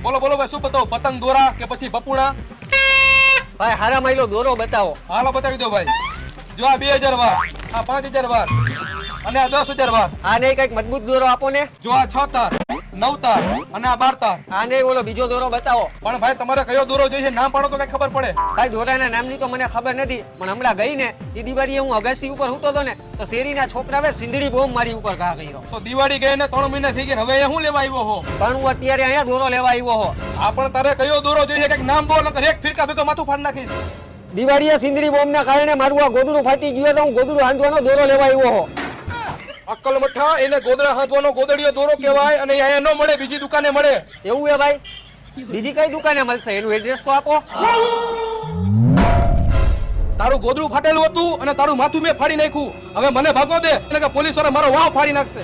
બોલો બોલો ભાઈ, શું બતાવો? પતંગ દોરા કે પછી બપુડા? ભાઈ હારા માયલો દોરો બતાવો. હાલો બતાવી દો ભાઈ. જો આ 2000 વાર, આ 5000 વાર અને આ 10000 વાર. આને કઈક મજબૂત દોરો આપો ને. જો આ 6 તાર, 9 તાર અને આ 12 તાર. આને ઓલો બીજો દોરો બતાવો. પણ ભાઈ તમારે કયો દોરો જોઈએ નામ પાડો તો કઈ ખબર પડે. ભાઈ દોરાના નામની તો મને ખબર નથી, પણ હમણાં ગઈ ને એ દિવાળીએ હું અગાસી ઉપર સૂતો હતો ને તો શેરીના છોકરાએ સિંદડી બોમ્બ મારી ઉપર ઘા કર્યો. તો દિવાળી ગઈ ને 3 મહિના થઈ ગયા, હવે અહીંયા શું લેવા આવ્યો હો? પણ હું અત્યારે અહીંયા દોરો લેવા આવ્યો હો. આ પણ તારે કયો દોરો જોઈએ કઈક નામ બોલ, નકર એક ફિરકા ભેગો માથું ફાડી નાખીશ. દિવાળીએ સિંદડી બોમ્બના કારણે મારું આ ગોદડું ફાટી ગયું તો હું ગોદડું હાંધવાનો દોરો લેવા આવ્યો હો. અક્કલ મઠ્ઠા, એને ગોદડા હાંધવાનો ગોદડીયો દોરો કહેવાય અને અહીંયા ન મળે, બીજી દુકાને મળે. એવું હે ભાઈ? બીજી કઈ દુકાને મળશે? એનું એડ્રેસ તો આપો. તારું ગોદડું ફાટેલું હતું અને તારું માથું મેં ફાડી નાખ્યું. હવે મને ભાગો દે, એટલે કે પોલીસ વાળા મારો વાવ ફાડી નાખશે.